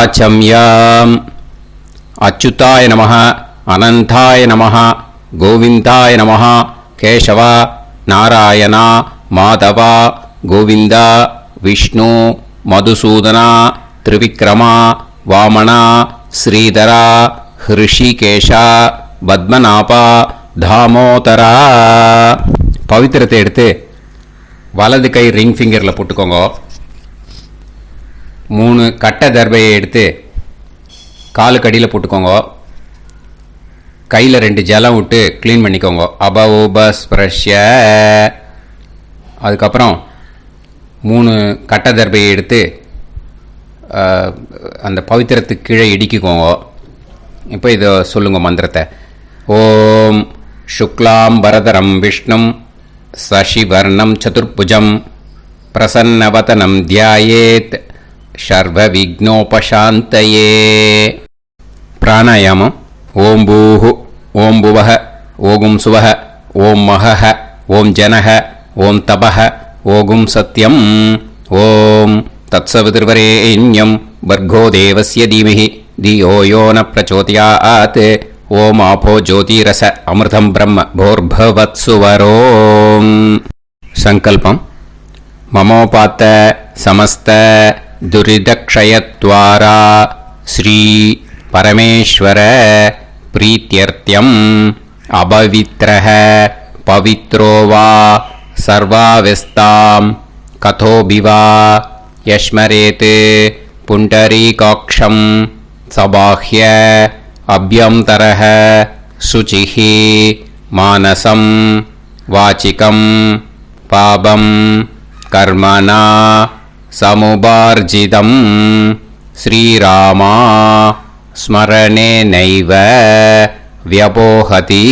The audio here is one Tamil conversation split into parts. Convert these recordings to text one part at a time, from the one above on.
ஆச்சம்யாம். அச்சுதாய நமः, அனந்தாய நமः, கோவிந்தாய நமः, கேசவ, நாராயணா, மாதவா, கோவிந்தா, விஷ்ணு, மதுசூதனா, திரிவிக்ரமா, வாமனா, ஸ்ரீதரா, ஹிருஷிகேஷா, பத்மநாபா, தாமோதரா. பவித்திரத்தை எடுத்து வலது கை ரிங் ஃபிங்கரில் போட்டுக்கோங்க. 3 கட்டை தர்பையை எடுத்து காலுக்கடியில் போட்டுக்கோங்க. கையில் 2 ஜலம் விட்டு க்ளீன் பண்ணிக்கோங்க. அபவோபஸ்பிரஷ்ய. அதுக்கப்புறம் 3 கட்டை தர்பையை எடுத்து அந்த பவித்திரத்துக்கு கீழே இடிக்கிக்கோங்க. இப்போ இதை சொல்லுங்க மந்திரத்தை. ஓம் சுக்லாம் வரதரம் விஷ்ணும் சசிவர்ணம் சதுர்புஜம் பிரசன்னவதனம் தியாயேத் சர்வ விக்னோபசாந்தயே. பிராணாயாமம். ஓம் பூஹு, ஓம் புவஹ, ஓகும் சுவஹ, ஓம் மஹஹ, ஓம் ஜனஹ, ஓம் தபஹ, ஓகும் சத்யம். ஓம் தத்சவிதுர்வரேண்யம் பர்கோ தேவஸ்ய தீமஹி தியோ யோ ந பிரச்சோதயாத். ஓம் ஆபோ ஜோதிரச அமிர்தம் பிரம்ம போர்பவத்சுவரோம். சங்கல்பம். மமோபாத்த சமஸ்த துரிதக்ஷயத்வாரா ஸ்ரீ பரமேஸ்வர பிரீத்யர்த்தியம் அபவித்ரஹ பவித்ரோ வா சர்வாவஸ்தாம் கதோபிவா யஸ்மரேத் புண்டரீகாக்ஷம் சபாஹ்ய அப்யந்தரஹ சுசிஹி மானசம் வாசிகம் பாபம் கர்மணா சமுபார்ஜிதம் ஸ்ரீராமா ஸ்மரணேனைவ வ்யபோஹதி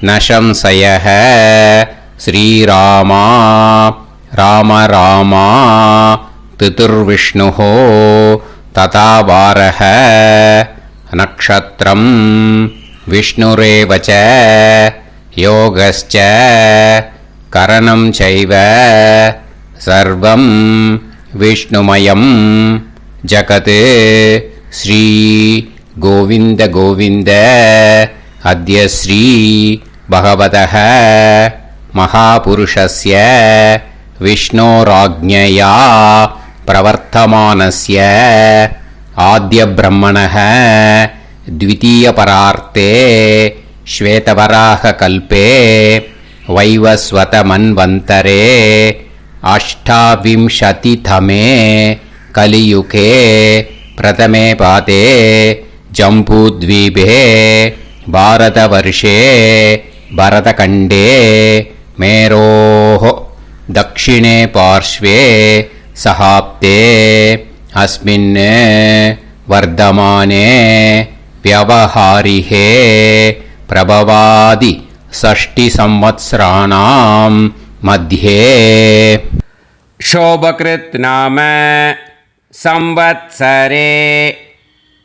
ந சம்சயः. ஸ்ரீராமா ராம ராமா திதுர்விஷ்ணுः ததா வாரஹ. நக்ஷத்ரம் விஷ்ணுரேவ ச யோகஸ்ச கரணம் சைவ சர்வம் விஷ்ணுமயம் ஜகத். ஸ்ரீ கோவிந்த கோவிந்த அத்ய ஸ்ரீ பகவதः மகாபுருஷஸ்ய விஷ்ணோராஜ்ஞயா பிரவர்த்தமானஸ்ய ஆத்ய பிரம்மணः த்விதீயபரார்த்தே ஸ்வேதவராக கல்பே வைவஸ்வத மன்வந்தரே அஷ்டாவிம்சதிதமே கலியுகே பிரதமே பாதே ஜம்பூத்வீபே பாரதவர்ஷே பரதகண்டே மேரோः தக்ஷிணே பார்ஷ்வே சஹாப்தே அஸ்மின் வர்தமானே व्यवहारिहे प्रभवादि 6 संवत्सराणां मध्ये. शोभकृत् नाम संवत्सरे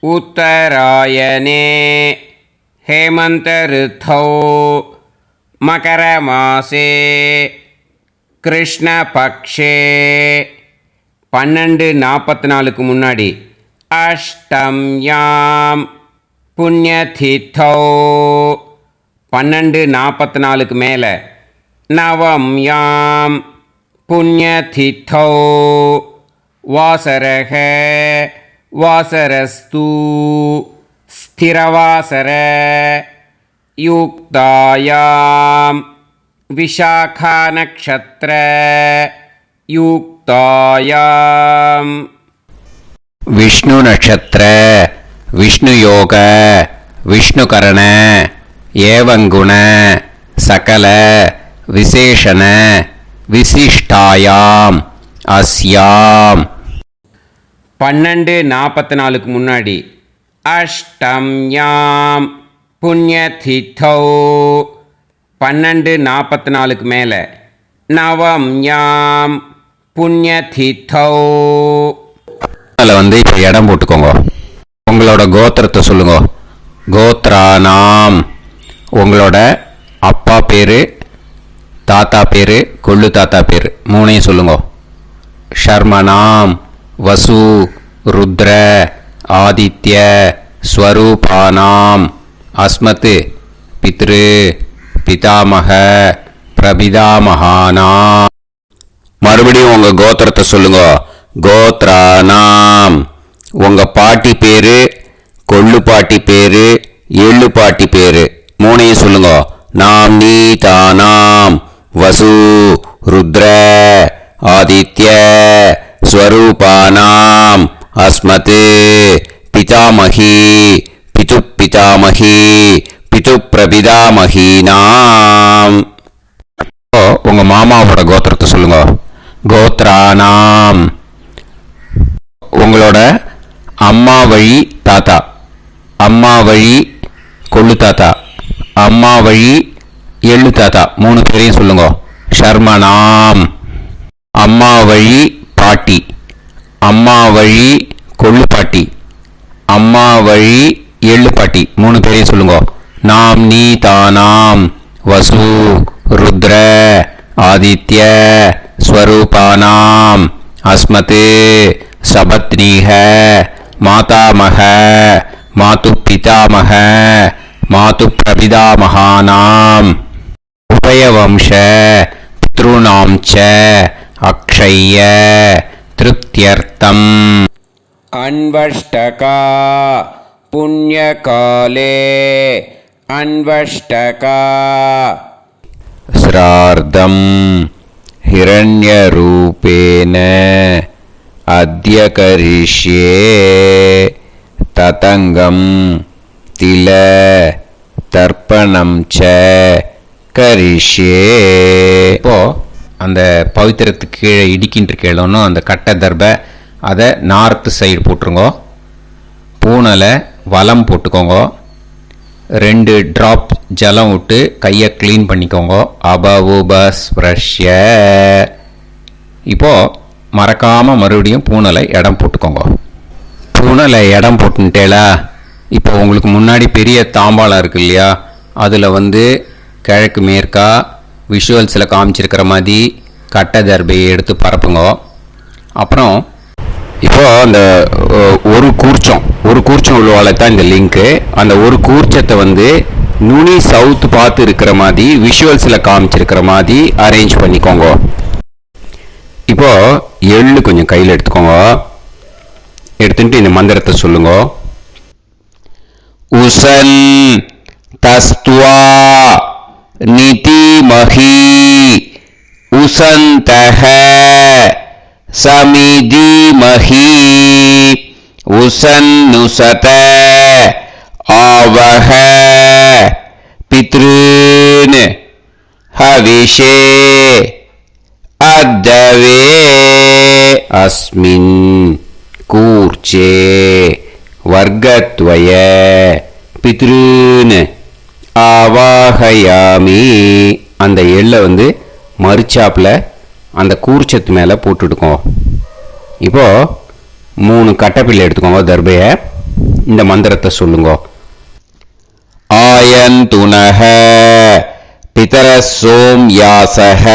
उत्तरायणे हेमन्त ऋतौ मकरमासे कृष्णपक्षे 12:44 முன்னாடி அஷ்டம்யாம் புண்ணியதிதோ 12:44 மேலே நவம்யாம் புண்ணியதிதோ வாசரக வாசரஸ்து ஸ்திரவாசர யுக்தாயாம் விஷாகா நக்ஷத்ர யுக்தாயாம் விஷ்ணு நட்சத்திர விஷ்ணு யோக விஷ்ணுகரண ஏவங்குண சகல விசேஷண விசிஷ்டாயாம் அஸ்யாம். 12:44 முன்னாடி அஷ்டம்யாம் புண்ணியதிதோ 12:44 மேலே நவம்யாம் புண்ணியதிதோ. அதில் இப்போ இடம் போட்டுக்கோங்க. உங்களோட கோத்திரத்தை சொல்லுங்க. கோத்ரானாம் உங்களோட அப்பா பேர், தாத்தா பேர், கொள்ளு தாத்தா பேர் 3ஐயும் சொல்லுங்க. ஷர்மனாம் வசு ருத்ர ஆதித்ய ஸ்வரூபானாம் அஸ்மத் பித்ரு பிதாமக பிரபிதாமகானாம். மறுபடியும் உங்க கோத்திரத்தை சொல்லுங்க. கோத்ரானாம். உங்க பாட்டி பேரு, கொள்ளு பாட்டி பேரு, எள்ளு பாட்டி பேரு மூணையும் சொல்லுங்க. நாம் நீதானாம் வசு ருத்ர ஆதித்ய ஸ்வரூபானாம் அஸ்மத் பிதாமகி பிது பிதாமகி பிது பிரபிதாமகீனாம். உங்க மாமாவோட கோத்திரத்தை சொல்லுங்க. கோத்ரானாம். உங்களோட அம்மா வழி தாத்தா, அம்மா வழி கொள்ளு தாத்தா, அம்மா வழி எள்ளு தாத்தா மூணு பேரையும் சொல்லுங்க. ஷர்மனாம். அம்மா வழி பாட்டி, அம்மா வழி கொள்ளு பாட்டி, அம்மா வழி எள்ளு பாட்டி மூணு பேரையும் சொல்லுங்க. நாம் நீதானாம் வசு ருத்ர ஆதித்ய ஸ்வரூபானாம் அஸ்மத் சபத்னீஹ மாதாமக மாது பிதாமக மாது பிரபிதாமகானாம் உபயவம்ச பித்ருணாம் ச அக்ஷய்ய திருப்தியர்த்தம். அன்வஷ்டகா புண்ணியகாலே அன்வஷ்டகா ஸ்ரார்த்தம் ஹிரண்யரூபேன அத்ய கரிஷ்யே ததங்கம் தில தர்ப்பணம் ச கரிஷ்யே. இப்போ அந்த பவித்திரத்துக்கு கீழே இடிக்கின்ற கேளோன்னு அந்த கட்டை தர்பை அதை நார்த்து சைடு போட்டுருங்க. பூனலை வலம் போட்டுக்கோங்க. 2 ட்ராப் ஜலம் விட்டு கையை க்ளீன் பண்ணிக்கோங்க. அபவுபஸ்ப்ரஷ்ய. இப்போது மறக்காமல் மறுபடியும் பூனலை இடம் போட்டுக்கோங்க. பூனலை இடம் போட்டுட்டேலா. இப்போ உங்களுக்கு முன்னாடி பெரிய தாம்பாளம் இருக்கு இல்லையா, அதில் கிழக்கு மேற்கா விஷுவல்ஸில் காமிச்சிருக்கிற மாதிரி கட்டை தர்பையை எடுத்து பரப்புங்க. அப்புறம் இப்போது அந்த ஒரு கூர்ச்சம் உள்ளவால தான் இந்த லிங்க்கு. அந்த ஒரு கூர்ச்சத்தை நுனி சவுத்து பார்த்து இருக்கிற மாதிரி விஷுவல்ஸில் காமிச்சிருக்கிற மாதிரி அரேஞ்ச் பண்ணிக்கோங்க. இப்போது எள்ளு கொஞ்சம் கையில் எடுத்துக்கோங்க. எடுத்துட்டு இந்த மந்திரத்தை சொல்லுங்க. உசன் தஸ்துவா நிதிமஹி உசந்தஹ சமிதிமஹி உசன்னுசத ஆவஹ பித்ருன் ஹவிஷே அத்தவே அஸ்மின் கூர்ச்சே வர்க்கத்வய பித்ருன் ஆவாஹயாமி. அந்த எள்ளை மறுச்சாப்பில் அந்த கூர்ச்சத்து மேலே போட்டுடுக்கோம். இப்போது 3 கட்டைப்பிள்ளை எடுத்துக்கோங்க. தர்பையை இந்த மந்திரத்தை சொல்லுங்க. ஆயந்துனஹ பிதர சோம்யாசஹ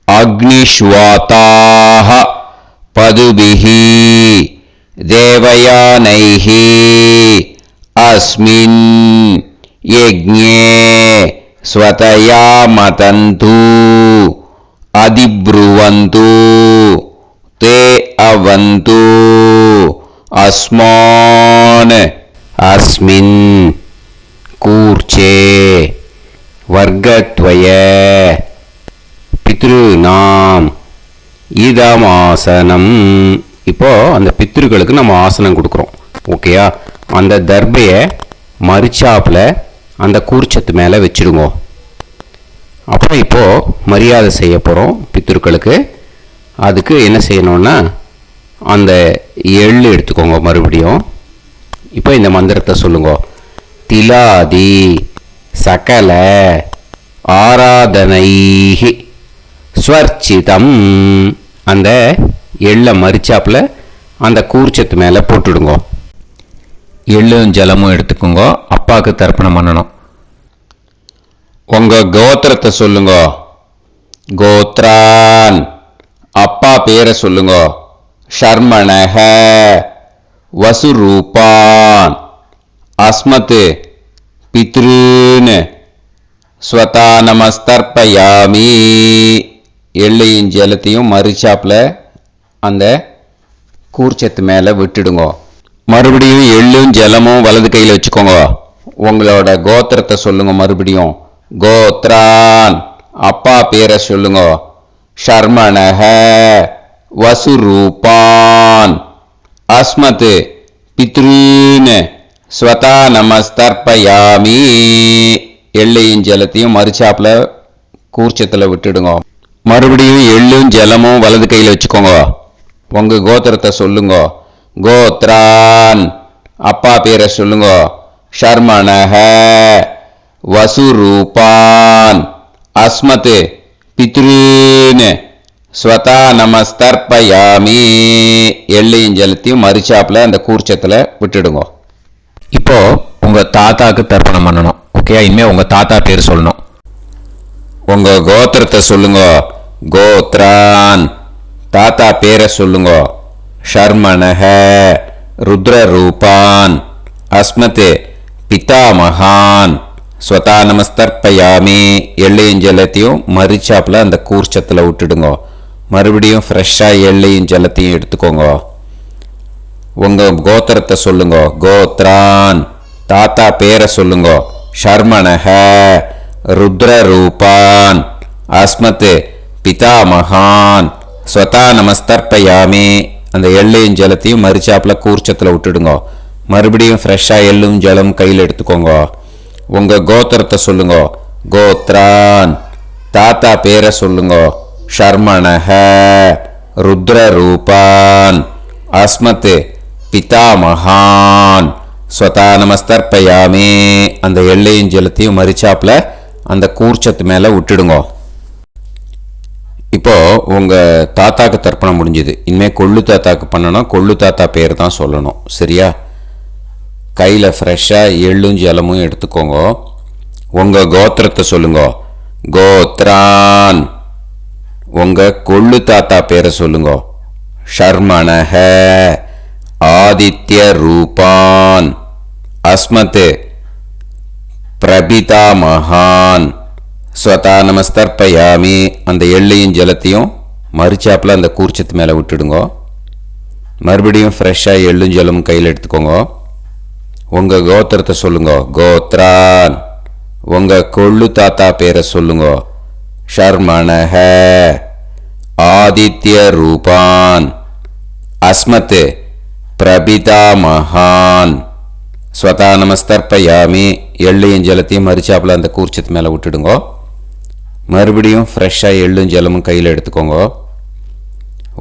அக்னிஷ்வாதாஹ பதுபிஹி தேவயானைஹி அஸ்மின் யஜ்ஞே ஸ்வதயா மதந்து அதிப்ருவந்து தே அவது அஸ்மான் அஸ்மின் கூர்ச்சே வர்க்கத்வய பித்ருநாம் இதமாசனம். இப்போ அந்த பித்ருக்களுக்கு நம்ம ஆசனம் கொடுக்குறோம். ஓகேயா? அந்த தர்பையை மறுச்சாப்பில் அந்த கூர்ச்சத்து மேலே வச்சுடுங்க. அப்புறம் இப்போது மரியாதை செய்ய போகிறோம் பித்ருக்களுக்கு. அதுக்கு என்ன செய்யணும்னா அந்த எள்ளு எடுத்துக்கோங்க. மறுபடியும் இப்போ இந்த மந்திரத்தை சொல்லுங்க. திலாதி சகல ஆராதனைஹி ஸ்வர்ச்சிதம். அந்த எள்ளை மரிச்சாப்பில் அந்த கூர்ச்சத்து மேலே போட்டுடுங்க. எள்ளும் ஜலமும் எடுத்துக்கோங்க. அப்பாவுக்கு தர்ப்பணம் பண்ணணும். உங்கள் கோத்திரத்தை சொல்லுங்க. கோத்ரான். அப்பா பேரை சொல்லுங்க. ஷர்மணஹ வசுரூபான் அஸ்மத் பித்ருன் ஸ்வதா நமஸ்தர்ப்பயாமி. எள்ளையும் ஜலத்தையும் மறுச்சாப்பில் அந்த கூர்ச்சத்து மேலே விட்டுடுங்க. மறுபடியும் எள்ளும் ஜலமும் வலது கையில் வச்சுக்கோங்க. உங்களோட கோத்திரத்தை சொல்லுங்க. மறுபடியும் கோத்ரான் அப்பா பேரை சொல்லுங்க. ஷர்மணஹ வசுரூபான் அஸ்மத் பித்ருன் ஸ்வதா நமஸ்தர்ப்பயாமி. எள்ளையும் ஜலத்தையும் மறுச்சாப்பில் கூர்ச்சத்தில் விட்டுடுங்க. மறுபடியும் எள்ளும் ஜலமும் வலது கையில் வச்சுக்கோங்க. உங்க கோத்திரத்தை சொல்லுங்க. கோத்ரான் அப்பா பேரை சொல்லுங்க. ஷர்மணஹ வசுரூபான் அஸ்மத் பித்ருன் ஸ்வதா நமஸ்தர்ப்பயாமி. எள்ளையும் ஜலத்தையும் மறுச்சாப்பில் அந்த கூர்ச்சத்தில் விட்டுடுங்க. இப்போ உங்க தாத்தாக்கு தர்ப்பணம் பண்ணணும். ஓகே, இனிமே உங்க தாத்தா பேர் சொல்லணும். உங்க கோத்திரத்தை சொல்லுங்க. கோத்ரான் தாத்தா பேரை சொல்லுங்க. ஷர்மணஹ ருத்ரரூபான் அஸ்மத் பிதாமகான் ஸ்வதா நமஸ்தர்ப்பயாமி. எள்ளையும் ஜலத்தையும் மறுச்சாப்பில் அந்த கூர்ச்சத்தில் விட்டுடுங்க. மறுபடியும் ஃப்ரெஷ்ஷாக எள்ளையும் ஜலத்தையும் எடுத்துக்கோங்க. உங்க கோத்திரத்தை சொல்லுங்க. கோத்ரான் தாத்தா பேரை சொல்லுங்க. ஷர்மணஹ ருத்ரரூபான் அஸ்மத் பிதாமகான் ஸ்வதா நமஸ்தர்ப்பயாமி. அந்த எள்ளையும் ஜலத்தையும் மறுச்சாப்பில் கூர்ச்சத்தில் விட்டுடுங்க. மறுபடியும் ஃப்ரெஷ்ஷாக எள்ளும் ஜலம் கையில் எடுத்துக்கோங்க. உங்க கோத்திரத்தை சொல்லுங்க. கோத்ரான் தாத்தா பேரை சொல்லுங்க. ஷர்மணஹ ருத்ரரூபான் அஸ்மத் பிதாமகான் ஸ்வதா நமஸ்தர்ப்பயாமி. அந்த எள்ளையும் ஜலத்தையும் மறுச்சாப்பில் அந்த கூர்ச்சத்து மேலே விட்டுடுங்க. இப்போ உங்க தாத்தாக்கு தர்ப்பணம் முடிஞ்சது. இனிமேல் கொள்ளு தாத்தாக்கு பண்ணணும். கொள்ளு தாத்தா பேர் தான் சொல்லணும். சரியா? கையில் ஃப்ரெஷ்ஷாக எள்ளும் ஜலமும் எடுத்துக்கோங்க. உங்க கோத்திரத்தை சொல்லுங்க. கோத்ரான் உங்க கொள்ளு தாத்தா பேரை சொல்லுங்க. ஷர்மணஹ ஆதித்ய ரூபான் அஸ்மத் பிரபிதாமகான் ஸ்வதா நமஸ்தர்ப்பயாமி. அந்த எள்ளையும் ஜலத்தையும் மறுச்சாப்பில் அந்த கூர்ச்சத்து மேலே விட்டுடுங்க. மறுபடியும் ஃப்ரெஷ்ஷாக எள்ளும் ஜலமும் கையில் எடுத்துக்கோங்க. உங்க கோத்திரத்தை சொல்லுங்க. கோத்ரான் உங்க கொள்ளு தாத்தா பேரை சொல்லுங்க. ஷர்மணஹ ஆதித்ய ரூபான் அஸ்மத் பிரபிதாமகான் ஸ்வதா நமஸ்தர்ப்பயாமி. எள்ளையும் ஜலத்தையும் மறுச்சாப்பில் அந்த கூர்ச்சத்து மேலே விட்டுடுங்க. மறுபடியும் ஃப்ரெஷ்ஷாக எள்ளும் ஜலமும் கையில் எடுத்துக்கோங்க.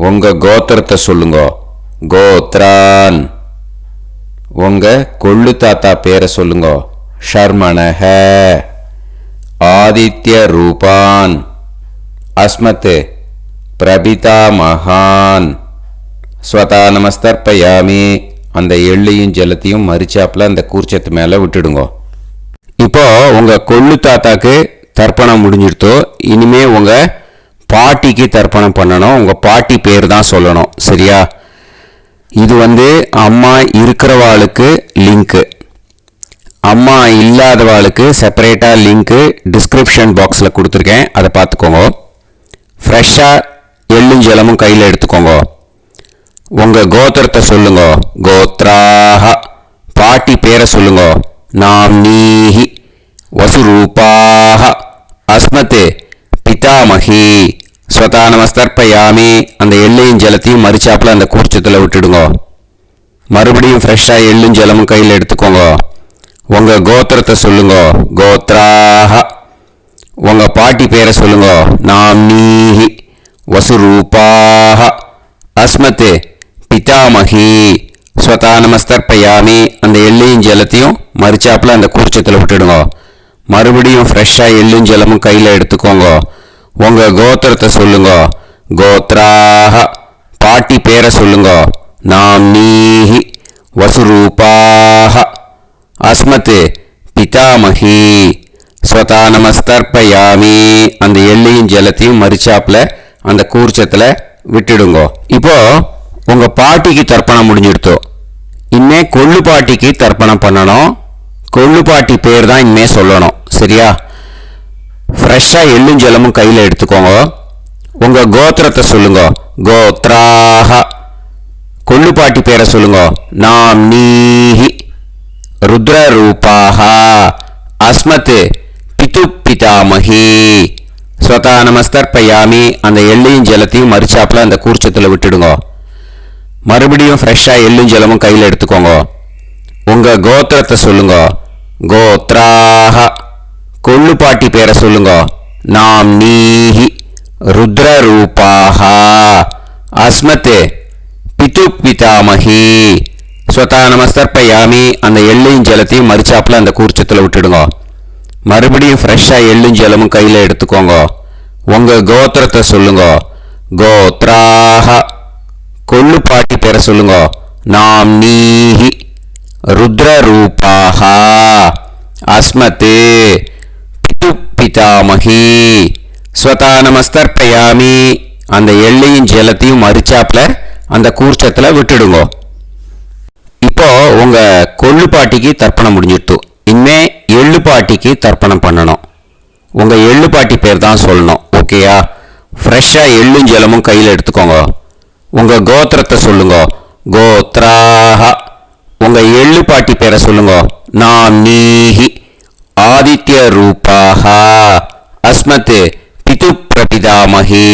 உங்க கோத்திரத்தை சொல்லுங்க. கோத்ரான் உங்க கொள்ளு தாத்தா பேரை சொல்லுங்க. ஷர்மணஹ ஆதித்ய ரூபான் அஸ்மத் பிரபிதாமகான் ஸ்வதா நமஸ்தர்ப்பயாமி. அந்த எள்ளையும் ஜலத்தையும் மறுச்சாப்பில் அந்த கூர்ச்சத்து மேலே விட்டுடுங்க. இப்போ உங்க கொள்ளு தாத்தாக்கு தர்ப்பணம் முடிஞ்சிடுத்தோ. இனிமே உங்க பாட்டிக்கு தர்ப்பணம் பண்ணணும். உங்க பாட்டி பேர் தான் சொல்லணும். சரியா? இது அம்மா இருக்கிறவாளுக்கு லிங்க்கு, அம்மா இல்லாதவாளுக்கு செப்பரேட்டாக லிங்க்கு டிஸ்கிரிப்ஷன் பாக்ஸில் கொடுத்துருக்கேன். அதை பார்த்துக்கோங்க. ஃப்ரெஷ்ஷாக எள்ளும் ஜலமும் கையில் எடுத்துக்கோங்க. உங்கள் கோத்திரத்தை சொல்லுங்க. கோத்ராஹ பாட்டி பேரை சொல்லுங்க. நாம்னீஹி வசுரூபாஹ அஸ்மத் பிதாமகி ஸ்வதா நமஸ்தர்ப்பயாமி. அந்த எள்ளையும் ஜலத்தையும் மறுச்சாப்பில் அந்த கூர்ச்சத்தில் விட்டுடுங்க. மறுபடியும் ஃப்ரெஷ்ஷாக எள்ளும் ஜலமும் கையில் எடுத்துக்கோங்க. உங்கள் கோத்திரத்தை சொல்லுங்க. கோத்ராஹ உங்கள் பாட்டி பேரை சொல்லுங்க. நாம்னீஹி வசுரூபாஹ அஸ்மத் பிதாமகி ஸ்வதா நமஸ்தர்ப்பயாமி. அந்த எள்ளையும் ஜலத்தையும் மறுச்சாப்பில் அந்த கூர்ச்சத்தில் விட்டுடுங்க. மறுபடியும் ஃப்ரெஷ்ஷாக எள்ளும் ஜலமும் கையில் எடுத்துக்கோங்க. உங்கள் கோத்திரத்தை சொல்லுங்க. கோத்ராஹ பாட்டி பேரை சொல்லுங்க. நாம்னீஹி வசுரூபாஹ அஸ்மத் பிதாமகி ஸ்வதா நமஸ்தர்ப்பயாமி. அந்த எள்ளையும் ஜலத்தையும் மறுச்சாப்பில் அந்த கூர்ச்சத்தில் விட்டுடுங்க. இப்போ உங்கள் பாட்டிக்கு தர்ப்பணம் முடிஞ்சிடுத்தோ. இனிமே கொள்ளுப்பாட்டிக்கு தர்ப்பணம் பண்ணணும். கொள்ளுப்பாட்டி பேர் தான் இனிமே சொல்லணும். சரியா? ஃப்ரெஷ்ஷாக எள்ளும் ஜலமும் கையில் எடுத்துக்கோங்க. உங்கள் கோத்திரத்தை சொல்லுங்க. கோத்ராஹ. கொள்ளுப்பாட்டி பேரை சொல்லுங்க. நாம் நீஹி ருத்ரரூபாஹ அஸ்மத் பிது பிதாமகி ஸ்வதா நமஸ்தர்ப்பயாமி. அந்த எள்ளையும் ஜலத்தையும் மறிச்சாப்பில் அந்த கூர்ச்சத்தில் விட்டுடுங்க. மறுபடியும் ஃப்ரெஷ்ஷாக எள்ளும் ஜலமும் கையில் எடுத்துக்கோங்க. உங்கள் கோத்திரத்தை சொல்லுங்க. கோத்ராஹ. கொள்ளுப்பாட்டி பேரை சொல்லுங்க. நாம் நீஹி ருத்ரரூபாஹ அஸ்மத் பிது பிதாமகி ஸ்வதா நமஸ்தர்ப்பயாமி. அந்த எள்ளையும் ஜலத்தையும் மறிச்சாப்பில் அந்த கூர்ச்சத்தில் விட்டுடுங்க. மறுபடியும் ஃப்ரெஷ்ஷாக எள்ளும் ஜலமும் கையில் எடுத்துக்கோங்க. உங்கள் கோத்திரத்தை சொல்லுங்க. கோத்ராஹ. கொள்ளுப்பாட்டி பேரை சொல்லுங்க. நாம் நீஹி ருத்ரரூபாஹ அஸ்மத் பிது பிதாமகி ஸ்வதா நமஸ்தர்ப்பயாமி. அந்த எள்ளையும் ஜலத்தையும் மறிச்சாப்பில் அந்த கூர்ச்சத்தில் விட்டுடுங்க. இப்போ உங்கள் கொள்ளுப்பாட்டிக்கு தர்ப்பணம் முடிஞ்சிடுத்து. இனிமே எள்ளுப்பாட்டிக்கு தர்ப்பணம் பண்ணணும். உங்கள் எள்ளுப்பாட்டி பேர் தான் சொல்லணும். ஓகேயா? ஃப்ரெஷ்ஷாக எள்ளும் ஜலமும் கையில் எடுத்துக்கோங்க. உங்கள் கோத்திரத்தை சொல்லுங்க. கோத்ராஹ. உங்கள் எள்ளுப்பாட்டி பேரை சொல்லுங்க. நாம் நீஹி ஆதித்ய ரூபாஹ அஸ்மத் பிது பிரபிதாமகி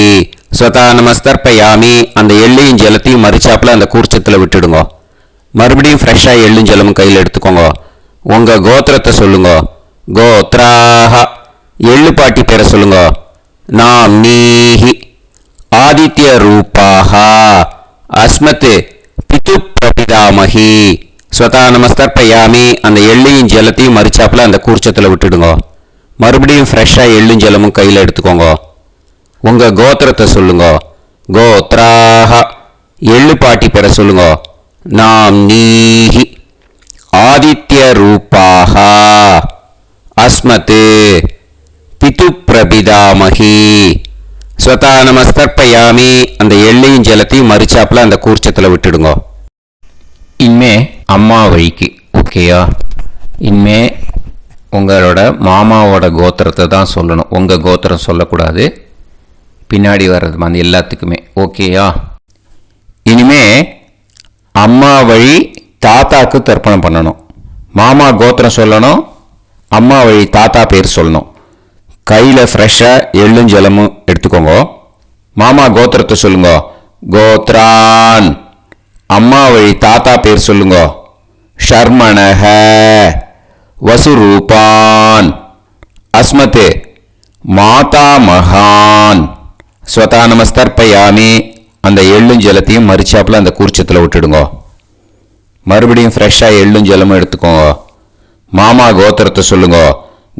ஸ்வதா நமஸ்தர்ப்பயாமி. அந்த எள்ளையும் ஜலத்தையும் மறிச்சாப்பில் அந்த கூர்ச்சத்தில் விட்டுடுங்க. மறுபடியும் ஃப்ரெஷ்ஷாக எள்ளும் ஜலமும் கையில் எடுத்துக்கோங்க. உங்கள் கோத்திரத்தை சொல்லுங்க. கோத்ராஹ. எள்ளுப்பாட்டி பேரை சொல்லுங்க. நாம் நீஹி ஆதித்ய ரூபாஹ அஸ்மத் பிது பிரபிதாமகி ஸ்வதா நமஸ்தர்ப்பயாமி. அந்த எள்ளையும் ஜலத்தையும் மறிச்சாப்பில் அந்த கூர்ச்சத்தில் விட்டுடுங்க. மறுபடியும் ஃப்ரெஷ்ஷாக எள்ளும் ஜலமும் கையில் எடுத்துக்கோங்க. உங்கள் கோத்திரத்தை சொல்லுங்க. கோத்ராஹ. எள்ளுப்பாட்டி பேரை சொல்லுங்க. நாம் நீஹி ஆதித்ய ரூபாஹ அஸ்மத் பிது பிரபிதாமகி ஸ்வதா நமஸ்தர்ப்பயாமி. அந்த எள்ளையும் ஜலத்தையும் மறிச்சாப்பில் அந்த கூர்ச்சத்தில் விட்டுடுங்க. இனிமே அம்மா வழிக்கு. ஓகேயா? இனிமே உங்களோட மாமாவோட கோத்திரத்தை தான் சொல்லணும். உங்கள் கோத்திரம் சொல்லக்கூடாது. பின்னாடி வர்றது அந்த எல்லாத்துக்குமே. ஓகேயா? இனிமே அம்மா வழி தாத்தாக்கு தர்ப்பணம் பண்ணணும். மாமா கோத்திரம் சொல்லணும். அம்மா வழி தாத்தா பேர் சொல்லணும். கையில் ஃப்ரெஷ்ஷாக எள்ளும் ஜலமும் எடுத்துக்கோங்க. மாமா கோத்திரத்தை சொல்லுங்க. கோத்ரான். அம்மா வழி தாத்தா பேர் சொல்லுங்க. ஷர்மணஹ வசுரூபான் அஸ்மத் மாதா மகான் ஸ்வதா நமஸ்தர்ப்பயாமி. அந்த எள்ளும் ஜலத்தையும் மறிச்சாப்பில் அந்த கூர்ச்சத்தில் விட்டுடுங்க. மறுபடியும் ஃப்ரெஷ்ஷாக எள்ளும் ஜலமும் எடுத்துக்கோங்க. மாமா கோத்திரத்தை சொல்லுங்க.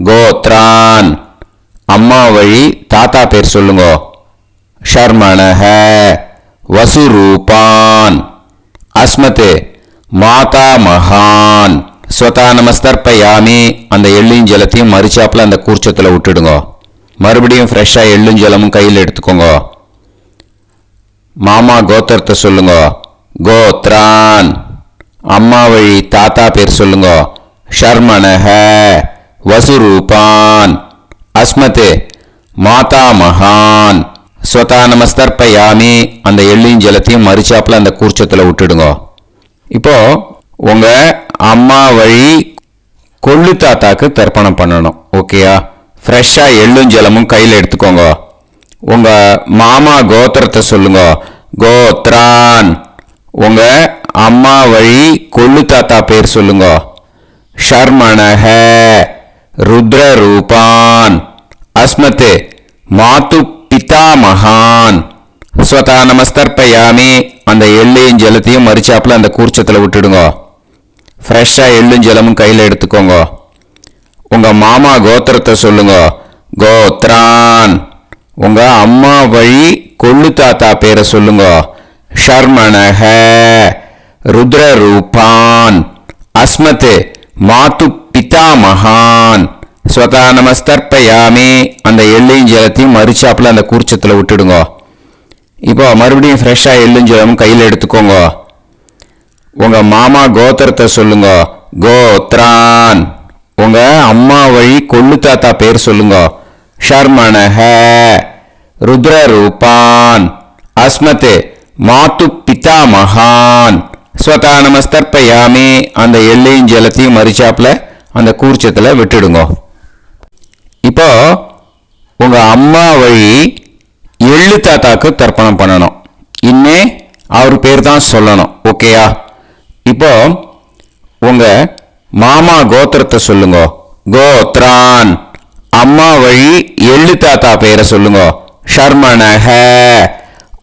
கோத்ரான். அம்மா வழி தாத்தா பேர் சொல்லுங்க. ஷர்மணஹ வசுரூபான் அஸ்மத் மாதா மகான் ஸ்வதா நமஸ்தர்ப்பயாமி. அந்த எள்ளும் ஜலத்தையும் மறிச்சாப்பில் அந்த கூர்ச்சத்தில் விட்டுடுங்க. மறுபடியும் ஃப்ரெஷ்ஷாக எள்ளும் ஜலமும் கையில் எடுத்துக்கோங்க. மாமா கோத்திரத்தை சொல்லுங்க. கோத்ரான். அம்மா வழி தாத்தா பேர் சொல்லுங்க. ஷர்மணஹ வசுரூபான் அஸ்மத் மாதா மகான் ஸ்வதா நமஸ்தர்ப்பயாமி. அந்த எள்ளையும் ஜலத்தையும் மறிச்சாப்பில் அந்த கூர்ச்சத்தில் விட்டுடுங்க. இப்போ உங்கள் அம்மா வழி கொள்ளு தாத்தாக்கு தர்ப்பணம் பண்ணணும். ஓகேயா? ஃப்ரெஷ்ஷாக எள்ளும் ஜலமும் கையில் எடுத்துக்கோங்க. உங்கள் மாமா கோத்திரத்தை சொல்லுங்க. கோத்ரான். உங்கள் அம்மா வழி கொள்ளு தாத்தா பேர் சொல்லுங்க. ஷர்மணஹ ருத்ரரூபான் அஸ்மத் மாது பிதாமகான் ஸ்வதா நமஸ்தர்ப்பயாமி. அந்த எள்ளையும் ஜலத்தையும் மறிச்சாப்பில் அந்த கூர்ச்சத்தில் விட்டுடுங்க. ஃப்ரெஷ்ஷாக எள்ளும் ஜலமும் கையில் எடுத்துக்கோங்க. உங்கள் மாமா கோத்திரத்தை சொல்லுங்க. கோத்ரான். உங்கள் அம்மா வழி கொள்ளு தாத்தா பேரை சொல்லுங்க. ஷர்மணஹ ருத்ரரூபான் அஸ்மத் மாது பிதாமகான் ஸ்வதா நமஸ்தர்ப்பயாமி. அந்த எள்ளையும் ஜலத்தையும் மறிச்சாப்பில் அந்த கூர்ச்சத்தில் விட்டுடுங்க. இப்போ மறுபடியும் ஃப்ரெஷ்ஷாக எள்ளும் ஜலமும் கையில் எடுத்துக்கோங்க. உங்க மாமா கோத்திரத்தை சொல்லுங்க. கோத்ரான். உங்க அம்மா வழி கொள்ளு தாத்தா பேர் சொல்லுங்க. ஷர்மணஹ. ருத்ரரூபான். அஸ்மத் மாத்து பிதா மகான். ஸ்வதா நமஸ்தர்ப்பயாமி. அந்த எள்ளையும் ஜலத்தையும் மரிச்சாப்புல அந்த கூர்ச்சத்தில் விட்டுடுங்க. இப்போ உங்க அம்மா வழி எள்ளு தாத்தாக்கு தர்ப்பணம் பண்ணணும். இன்னே அவர் பேர் தான் சொல்லணும். ஓகேயா? இப்போ உங்க மாமா கோத்திரத்தை சொல்லுங்க. கோத்ரான். அம்மா வழி எள்ளு தாத்தா பேரை சொல்லுங்க. ஷர்மணஹ.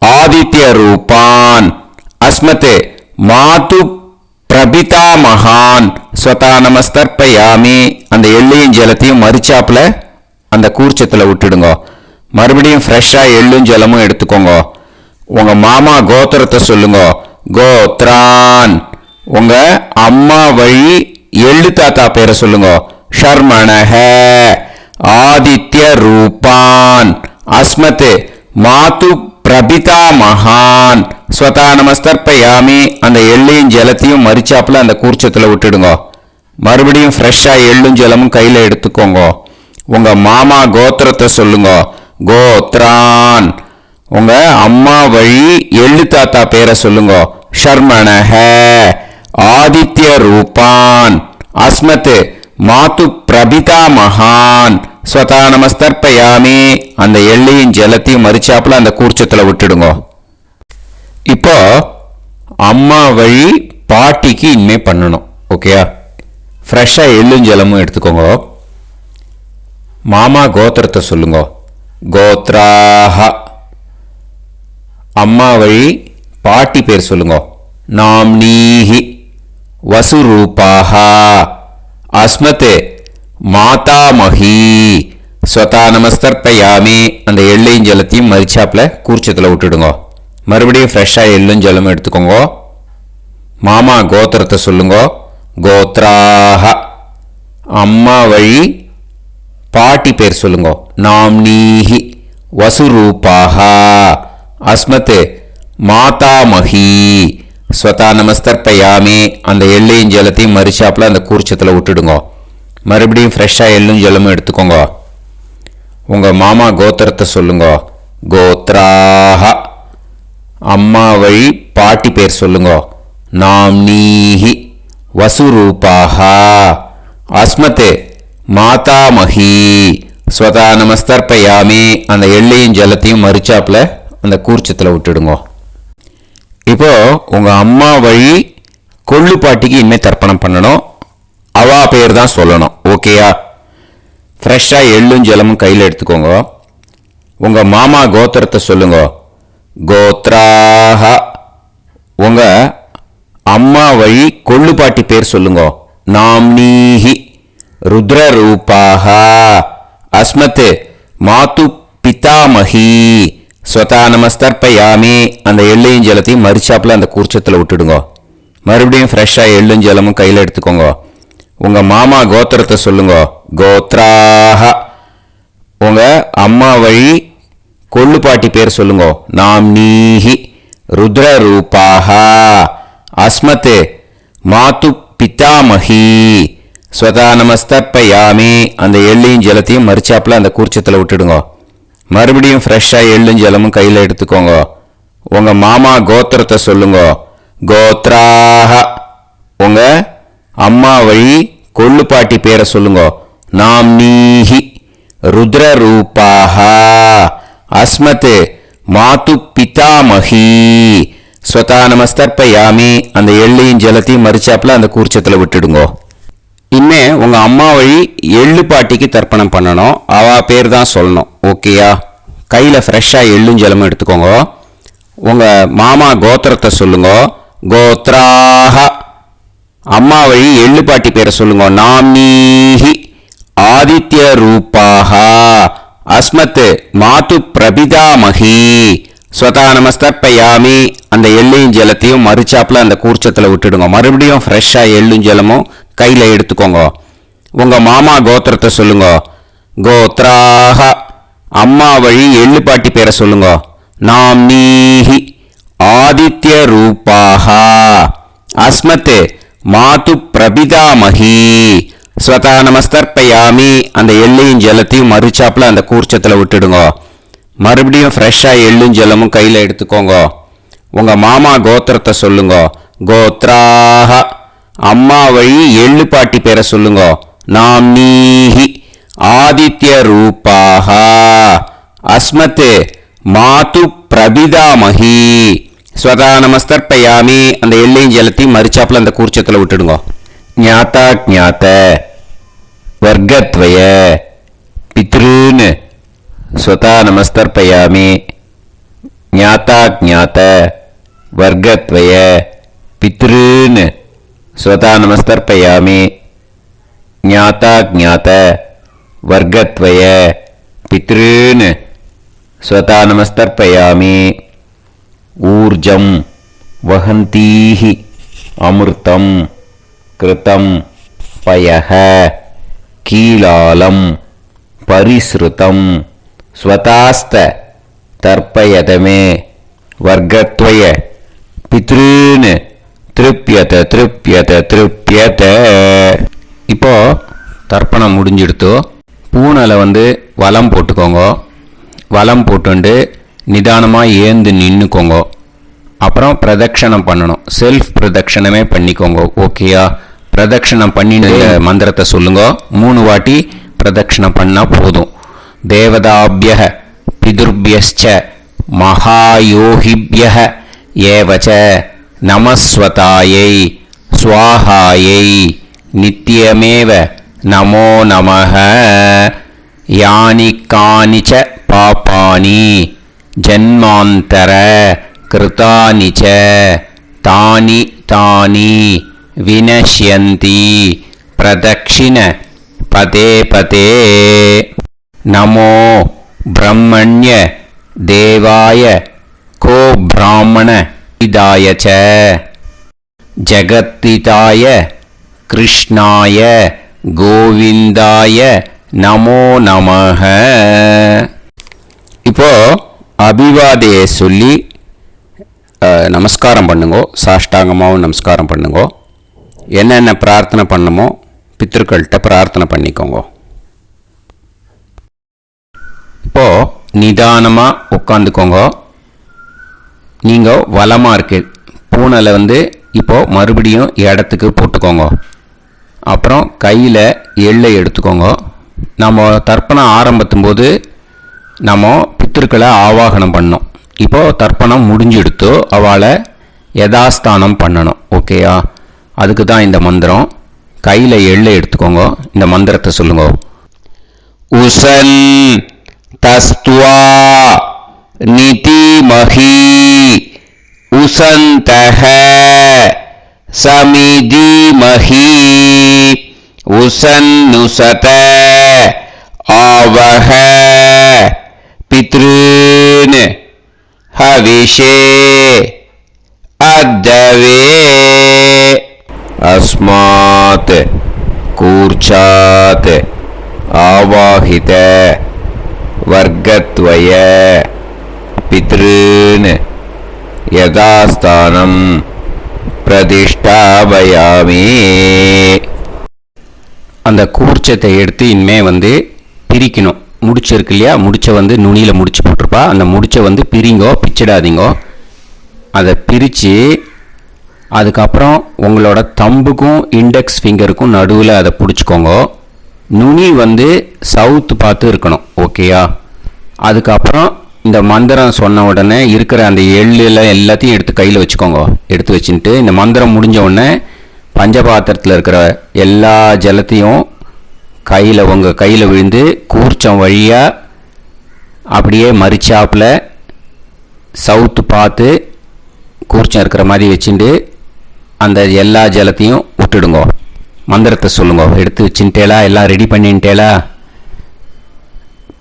ஆதித்ய ரூபான். அஸ்மத் மாது பிரபிதா மகான். ஸ்வதா நமஸ்தர்ப்பயாமி. அந்த எள்ளையும் ஜலத்தையும் மரிச்சாப்புல அந்த கூர்ச்சத்தில் விட்டுடுங்க. மறுபடியும் ஃப்ரெஷ்ஷாக எள்ளும் ஜலமும் எடுத்துக்கோங்க. உங்க மாமா கோத்திரத்தை சொல்லுங்க. கோத்ரான். உங்க அம்மா வழி எள்ளு தாத்தா பேரை சொல்லுங்க. ஷர்மணஹ. ஆதித்ய ரூபான். அஸ்மத் மாது பிரபிதா மகான். ஸ்வதா நமஸ்தர்ப்பயாமி. அந்த எள்ளையும் ஜலத்தையும் மரிச்சாப்புல அந்த கூர்ச்சத்தில் விட்டுடுங்க. மறுபடியும் ஃப்ரெஷ்ஷாக எள்ளும் ஜலமும் கையில் எடுத்துக்கோங்க. உங்க மாமா கோத்திரத்தை சொல்லுங்க. கோத்ரான். உங்க அம்மா வழி எள்ளு தாத்தா பேரை சொல்லுங்க. ஷர்மணஹ. ஆதித்ய ரூபான். அஸ்மத் மாது பிரபிதா மகான். ஸ்வதா நமஸ்தர்ப்பயாமி. அந்த எள்ளையும் ஜலத்தையும் மரிச்சாப்புல அந்த கூர்ச்சத்தில் விட்டுடுங்க. இப்போ அம்மா வழி பாட்டிக்கு இனிமே பண்ணணும். ஓகேயா? ஃப்ரெஷ்ஷாக எள்ளும் ஜலமும் எடுத்துக்கோங்க. மாமா கோத்திரத்தை சொல்லுங்க. கோத்ராஹ. அம்மா வழி பாட்டி பேர் சொல்லுங்க. நாம்னீஹி. வசுரூபாஹ. அஸ்மத் மாதாமஹி. ஸ்வதா நமஸ்தர்ப்பயாமி. அந்த எள்ளையும் ஜலத்தையும் மரிச்சாப்புல கூர்ச்சத்தில் விட்டுடுங்க. மறுபடியும் ஃப்ரெஷ்ஷாக எள்ளும் ஜலமும் எடுத்துக்கோங்க. மாமா கோத்திரத்தை சொல்லுங்க. கோத்ராஹ. அம்மா வழி பாட்டி பேர் சொல்லுங்க. நாம்னீஹி. வசுரூபாஹ. அஸ்மத் மாதாமஹி. ஸ்வதா நமஸ்தர்ப்பயாமி. அந்த எள்ளையும் ஜலத்தையும் மரிச்சாப்புல அந்த கூர்ச்சத்தில் விட்டுடுங்க. மறுபடியும் ஃப்ரெஷ்ஷாக எள்ளும் ஜலமும் எடுத்துக்கோங்க. உங்க மாமா கோத்திரத்தை சொல்லுங்க. கோத்ராஹ. அம்மா வழி பாட்டி பேர் சொல்லுங்க. நாம்னீஹி. வசுரூபாஹ. அஸ்மத் மாதாமஹி. ஸ்வதா நமஸ்தர்ப்பயாமி. அந்த எள்ளையும் ஜலத்தையும் மரிச்சாப்புல அந்த கூர்ச்சத்தில் விட்டுடுங்க. இப்போ உங்க அம்மா வழி கொள்ளு பாட்டிக்கு இனிமேல் தர்ப்பணம் பண்ணணும். அவா பேர் தான் சொல்லணும். ஓகேயா? ஃப்ரெஷ்ஷாக எள்ளும் ஜலமும் கையில் எடுத்துக்கோங்க. உங்க மாமா கோத்திரத்தை சொல்லுங்க. கோத்ராஹ. உங்க அம்மா வழி கொள்ளு பாட்டி பேர் சொல்லுங்க. நாம்னீஹி. ருத்ரரூபாஹ. அஸ்மத் மாது பிதாமஹி. ஸ்வதா நமஸ்தர்ப்பயாமி. அந்த எள்ளையும் ஜலத்தையும் மரிச்சாப்புல அந்த கூர்ச்சத்தில் விட்டுடுங்க. மறுபடியும் ஃப்ரெஷ்ஷாக எள்ளும் ஜலமும் கையில் எடுத்துக்கோங்க. உங்க மாமா கோத்திரத்தை சொல்லுங்க. கோத்ராஹ. உங்க அம்மா வழி கொள்ளு பாட்டி பேர் சொல்லுங்க. நாம்னீஹி. ருத்ரரூபாஹ. அஸ்மத் மாது பிதாமஹி. ஸ்வதா நமஸ்தர்ப்பயாமி. அந்த எள்ளையும் ஜலத்தையும் மரிச்சாப்புல அந்த கூர்ச்சத்தில் விட்டுடுங்க. மறுபடியும் ஃப்ரெஷ்ஷாக எள்ளும் ஜலமும் கையில் எடுத்துக்கோங்க. உங்க மாமா கோத்திரத்தை சொல்லுங்க. கோத்ராஹ. உங்க அம்மா வழி கொள்ளு பாட்டி பேரை சொல்லுங்க. நாம்னீஹி. ருத்ரரூபாஹ. அஸ்மத் மாது பிதாமஹி. ஸ்வதா நமஸ்தர்ப்பயாமி. அந்த எள்ளையும் ஜலத்தையும் மரிச்சாப்புல அந்த கூர்ச்சத்தில் விட்டுடுங்க. இனிமே உங்க அம்மா வழி எள்ளு பாட்டிக்கு தர்ப்பணம் பண்ணணும். அவா பேர் தான் சொல்லணும். ஓகேயா? கையில் ஃப்ரெஷ்ஷாக எள்ளும் ஜலமும் எடுத்துக்கோங்க. உங்க மாமா கோத்திரத்தை சொல்லுங்க. கோத்ராஹ. அம்மா வழி எள்ளு பாட்டி பேரை சொல்லுங்க. நாம்னீஹி. ஆதித்ய ரூபாஹ. அஸ்மத் மாது பிரபிதாமஹி. ஸ்வதா நமஸ்தர்ப்பயாமி. அந்த எள்ளையும் ஜலத்தையும் மரிச்சாப்புல அந்த கூர்ச்சத்தில் விட்டுடுங்க. மறுபடியும் ஃப்ரெஷ்ஷாக எள்ளும் ஜலமும் கையில் எடுத்துக்கோங்க. உங்க மாமா கோத்திரத்தை சொல்லுங்க. கோத்ராஹ. அம்மா வழி எள்ளு பாட்டி பேரை சொல்லுங்க. நாம்னீஹி. ஆதித்ய ரூபாஹ. அஸ்மத் மாது பிரபிதாமகி ஸ்வதா நமஸ்தர்ப்பயாமி. அந்த எள்ளையும் ஜலத்தையும் மறுச்சாப்பில் அந்த கூர்ச்சத்தில் விட்டுடுங்க. மறுபடியும் ஃப்ரெஷ்ஷாக எள்ளும் ஜலமும் கையில் எடுத்துக்கோங்க. உங்கள் மாமா கோத்திரத்தை சொல்லுங்க. கோத்ராக அம்மா வழி எள்ளு பாட்டி பேரை சொல்லுங்க. நாம்னீஹி ஆதித்ய ரூபாக. அஸ்மத் மாது பிரபிதாமகி ஸ்வதா நமஸ்தர்ப்பயாமி. அந்த எள்ளையும் ஜலத்தையும் மறுச்சாப்பில் அந்த கூர்ச்சத்தில் விட்டுடுங்க. ஞாதா ஜாத்த வர்க்கத்வய பித்ருன் ஸ்வதா நமஸ்தர்ப்பயாமி. ஞாதா ஜாத்த வர்க்கத்வய பித்ருன் ஸ்வதா நமஸ்தர்ப்பயாமி. ஞாதா ஜாத்த வர்க்கத்வய பித்ருன் ஸ்வதா நமஸ்தர்ப்பயாமி. ஊர்ஜம் வஹந்தீஹி அமிர்தம் கிருதம் பயஹ கீலாலம் பரிஸ்ருதம் ஸ்வதாஸ்த தர்ப்பயதமே வர்க்கத்வய பித்ருன் திருப்யத திருப்யத திருப்யத. இப்போ தர்ப்பணம் முடிஞ்சிடுத்தோ. பூனலை வலம் போட்டுக்கோங்க. வலம் போட்டுண்டு நிதானமாக ஏந்து நின்றுக்கோங்க. அப்புறம் பிரதட்சணம் பண்ணணும். செல்ஃப் பிரதட்சணமே பண்ணிக்கோங்க. ஓகேயா? பிரதட்சணம் பண்ணின மந்திரத்தை சொல்லுங்க. 3 வாட்டி பிரதட்சணம் பண்ணால் போதும். தேவதாபிய பிதுர்பியச்ச மகாயோகிபிய ஏவச்ச நமஸ்வதாயை ஸ்வாஹாயை நித்யமேவ நமோ நமஹ. யானி கானிச்ச பாபானி ஜன்மாந்தர கிருதானி ச தானி தானி வினஷ்யந்தி பிரதக்ஷிண பதே பதே. நமோ பிரம்மண்ய தேவாய கோ பிராமண இதாய ச ஜகத்திதாய கிருஷ்ணாய கோவிந்தாய நமோ நமஹ. இப்போ அபிவாதையை சொல்லி நமஸ்காரம் பண்ணுங்கோ. சாஷ்டாங்கமாகவும் நமஸ்காரம் பண்ணுங்கோ. என்னென்ன பிரார்த்தனை பண்ணமோ பித்ருக்கள்கிட்ட பிரார்த்தனை பண்ணிக்கோங்க. இப்போ நிதானமாக உட்காந்துக்கோங்க. நீங்கள் வலமாக இருக்கு பூனலை இப்போ மறுபடியும் இடத்துக்கு போட்டுக்கோங்க. அப்புறம் கையில் எள்ளை எடுத்துக்கோங்க. நம்ம தர்ப்பணம் ஆரம்பிக்கும் போது நம்ம பித்திருக்களை ஆவாகனம் பண்ணோம். இப்போது தர்ப்பணம் முடிஞ்செடுத்தோ அவளை யதாஸ்தானம் பண்ணணும். ஓகேயா? அதுக்கு தான் இந்த மந்திரம். கையில் எள்ளை எடுத்துக்கோங்க. இந்த மந்திரத்தை சொல்லுங்க. உசன் தஸ்துவா நிதிமஹி உசந்தஹ சமிதிமஹி உசன்னுசத ஆவஹ பித்ருன் ஹவிஷே அத்தவே. அஸ்மாத் கூர்ச்சாத் ஆவாஹித வர்க்கத்வய பித்ருன் யதாஸ்தானம் பிரதிஷ்டாபயாமி. அந்த கூர்ச்சத்தை எடுத்து இனிமே பிரிக்கணும். முடிச்சு இருக்கு இல்லையா? முடிச்சை நுனியில் முடிச்சு போட்டிருப்பா. அந்த முடிச்சை பிரிங்கோ, பிச்சிடாதீங்கோ. அதை பிரித்து அதுக்கப்புறம் உங்களோட தம்புக்கும் இண்டெக்ஸ் ஃபிங்கருக்கும் நடுவில் அதை பிடிச்சிக்கோங்க. நுனி சவுத்து பார்த்து இருக்கணும். ஓகேயா? அதுக்கப்புறம் இந்த மந்திரம் சொன்ன உடனே இருக்கிற அந்த எள்ளில் எல்லாத்தையும் எடுத்து கையில் வச்சுக்கோங்க. எடுத்து வச்சுட்டு இந்த மந்திரம் முடிஞ்ச உடனே பஞ்சபாத்திரத்தில் இருக்கிற எல்லா ஜலத்தையும் உங்கள் கையில் விழுந்து கூர்ச்சம் வழியாக அப்படியே மறிச்சாப்பில் சவுத்து பார்த்து கூர்ச்சம் இருக்கிற மாதிரி வச்சுட்டு அந்த எல்லா ஜலத்தையும் விட்டுடுங்க. மந்திரத்தை சொல்லுங்க. எடுத்து வச்சுட்டேலா? எல்லாம் ரெடி பண்ணிட்டேலா?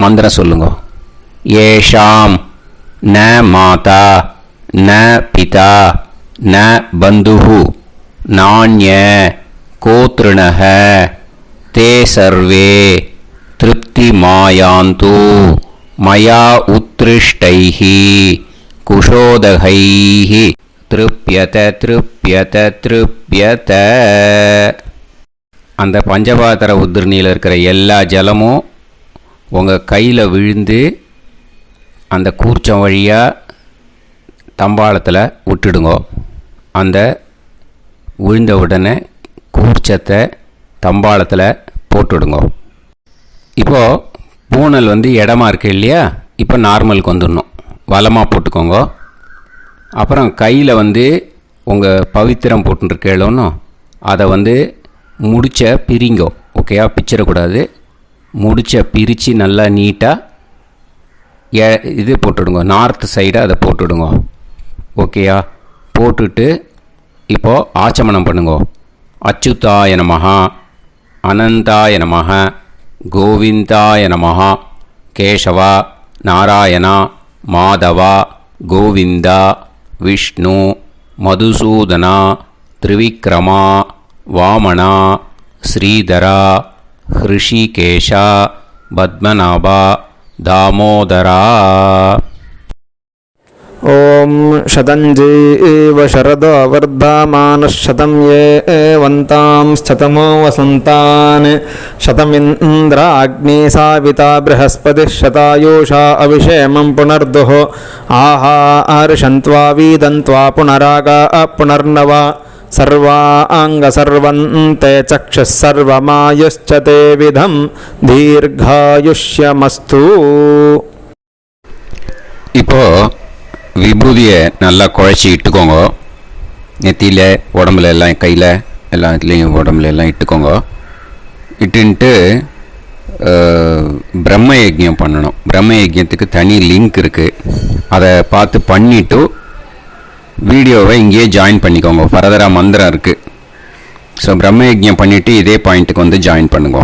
மந்திரம் சொல்லுங்க. ஏஷாம் ந மாதா ந பிதா ந பந்துஹு நாண்ய கோத்ருணஹ தே சர்வே திருப்தி மாயாந்து மயா உத்ருஷ்டைஹி குஷோதகைஹி திருப்யத திருப்யத திருப்யத. அந்த பஞ்சபாத்திர உதிரணியில் இருக்கிற எல்லா ஜலமும் உங்கள் கையில் விழுந்து அந்த கூர்ச்சம் வழியாக தம்பாளத்தில் விட்டுடுங்க. அந்த விழுந்த உடனே கூர்ச்சத்தை தம்பாளத்தில் போட்டுடுங்க. இப்போது பூனல் இடமா இருக்கு இல்லையா, இப்போ நார்மலுக்கு வந்துடணும். வலமாக போட்டுக்கோங்க. அப்புறம் கையில் உங்கள் பவித்திரம் போட்டுருக்கேளோன்னு அதை முடிச்ச பிரிங்கோ. ஓகேயா, பிச்சிடக்கூடாது. முடிச்ச பிரித்து நல்லா நீட்டாக இது போட்டுடுங்க. நார்த் சைடை அதை போட்டுடுங்க. ஓகேயா, போட்டுட்டு இப்போது ஆச்சமனம் பண்ணுங்க. அச்சுதாய நமஹ, அனந்தாய நமஹ, கோவிந்தாய நமஹ, கேசவா, நாராயணா, மாதவா, கோவிந்தா, விஷ்ணு, மதுசூதனா, திரிவிக்ரமா, வாமனா, ஸ்ரீதரா, ஹிருஷிகேஷா, பத்மநாபா, தாமோதரா. ॐ शतञ्जीव शरदो वर्धमानः शतं ये वन्तां शतमो वसन्तान् शतमिन्द्राग्नी साविता बृहस्पतिः शतायुषा अभिषेमं पुनर्दुः आहार्षन्त्वा वीदन्त्वा पुनरागा पुनर्नव सर्वाङ्गसर्वन्ते चक्षुः सर्वमायुश्च ते विधं दीर्घायुष्यमस्तु. இப்போது விபூதியை நல்லா குழச்சி இட்டுக்கோங்க. நெத்தியில், உடம்புல எல்லாம், கையில் எல்லாத்துலேயும் உடம்புல எல்லாம் இட்டுக்கோங்க. இட்டுன்ட்டு பிரம்ம யஜ்யம் பண்ணணும். பிரம்ம யஜ்யத்துக்கு தனி லிங்க் இருக்குது. அதை பார்த்து பண்ணிவிட்டு வீடியோவை இங்கேயே ஜாயின் பண்ணிக்கோங்க. ஃபர்தராக மந்திரம் இருக்குது. ஸோ பிரம்ம யஜ்யம் பண்ணிவிட்டு இதே பாயிண்ட்டுக்கு ஜாயின் பண்ணுங்க.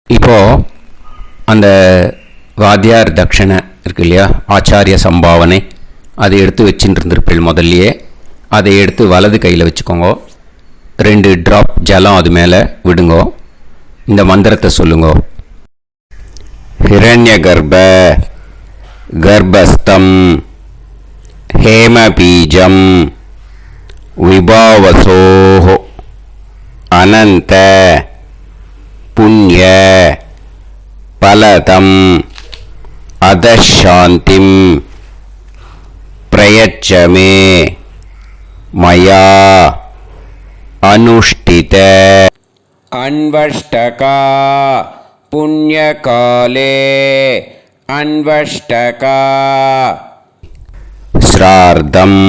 இப்போது அந்த வாத்தியார் தட்சணை இருக்கு இல்லையா, ஆச்சாரிய சம்பாவனை, அதை எடுத்து வச்சுட்டு இருந்திருப்பேன் முதல்லையே. அதை எடுத்து வலது கையில் வச்சுக்கோங்க. 2 ட்ராப் ஜலம் அது மேலே விடுங்கோ. இந்த மந்திரத்தை சொல்லுங்க. ஹிரண்ய கர்ப்ப கர்ப்பஸ்தம் ஹேமபீஜம் விபாவசோஹோ அனந்த புண்ணிய பலதம் அதசாந்திம் பிரயச்சமே மயா அனுஷ்டித அன்வஷ்டகா புண்ணியகாலே அன்வஷ்டகா ஸ்ரார்த்தம்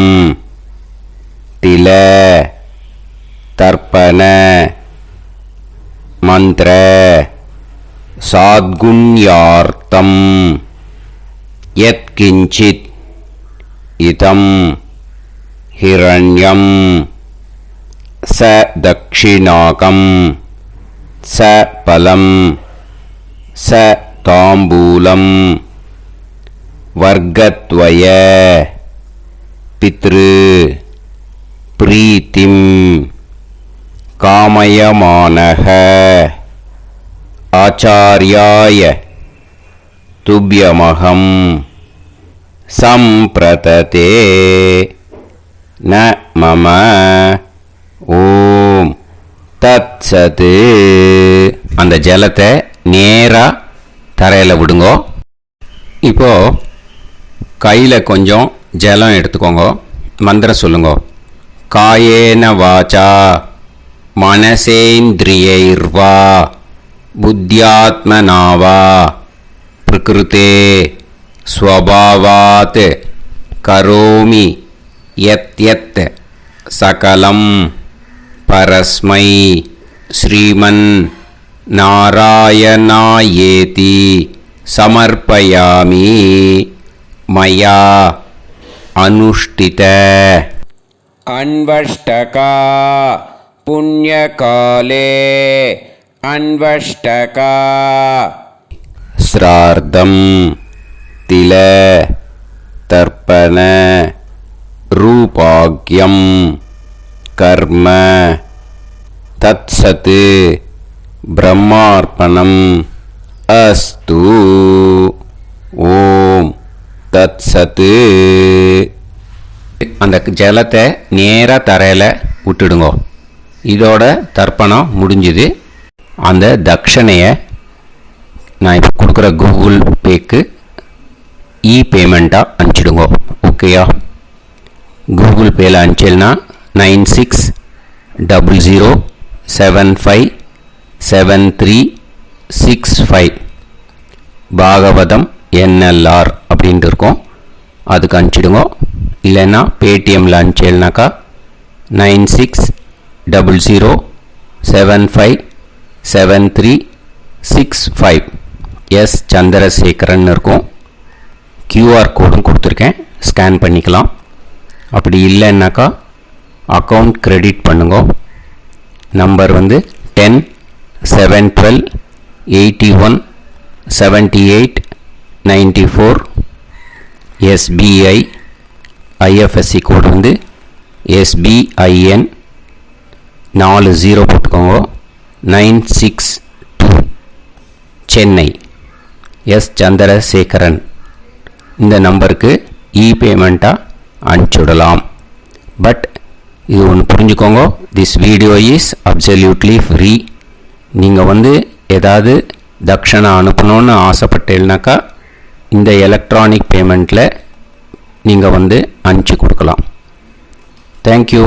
தில தர்ப்பண மந்திர சாத்குண்யார்த்தம் யத்கிஞ்சித் இதம் ஹிரண்யம் ச தக்ஷிணாகம் ச பலம் ச தாம்பூலம் வர்க்கத்வய பித்ரு பிரீத்திம் காமயமானஹ ஆச்சார்யாய துப்யமகம் சம்பிரததே ந மம ஓம் தத்சத். அந்த ஜலத்தை நேராக தரையில் விடுங்கோ. இப்போது கையில் கொஞ்சம் ஜலம் எடுத்துக்கோங்க. மந்திரம் சொல்லுங்க. காயேன வாச்சா மனசேந்திரியைர்வா புத்தியாத்மனாவா பிரகிருதே ஸ்வபாவாத் கரோமி யத் யத் சகலம் பரஸ்மை ஸ்ரீமன் நாராயணாயேதி சமர்ப்பயாமி மயா அனுஷ்டித அன்வஷ்டகா புண்ணியகாலே அன்வஷ்டகா ஸ்ரார்த்தம் தில தர்ப்பண ரூபாக்யம் கர்ம தத்சத் பிரம்மார்ப்பணம் அஸ்து. ஓம் தத்சத். அந்த ஜலத்தை நேராக தரையில் விட்டுடுங்க. இதோட தர்ப்பணம் முடிஞ்சுது. அந்த தட்சணையை நான் இப்போ கொடுக்குற கூகுள் பேக்கு பேமெண்ட்டாக அனுப்பிச்சிடுங்க. ஓகேயா? கூகுள் பேயில் அனுப்பிச்சல்னா 9600757365 பாகவதம் NLR அப்படின்ட்டு இருக்கோம். அதுக்கு அனுப்பிச்சிடுங்க. இல்லைன்னா பேடிஎம்மில் அனுப்பிச்சல்னாக்கா 9600757365 எஸ் சந்திரசேகரன் இருக்கும். QR கோடும் கொடுத்துருக்கேன், ஸ்கேன் பண்ணிக்கலாம். அப்படி இல்லைன்னாக்கா அக்கௌண்ட் கிரெடிட் பண்ணுங்க. நம்பர் வந்து 10-7-12-81-78-94. SBI IFSC கோடு வந்து SBIN 40 போட்டுக்கோங்க. 962 சென்னை. எஸ் சந்திரசேகரன் இந்த நம்பருக்கு பேமெண்ட்டாக அனுப்பிச்சுடலாம். பட் இது ஒன்று புரிஞ்சுக்கோங்க, this video is absolutely free. நீங்கள் வந்து ஏதாவது தட்சணை அனுப்பணுன்னு ஆசைப்பட்டேன்னாக்கா இந்த எலக்ட்ரானிக் பேமெண்ட்டில் நீங்கள் வந்து அனுப்பிச்சி கொடுக்கலாம். தேங்க்யூ.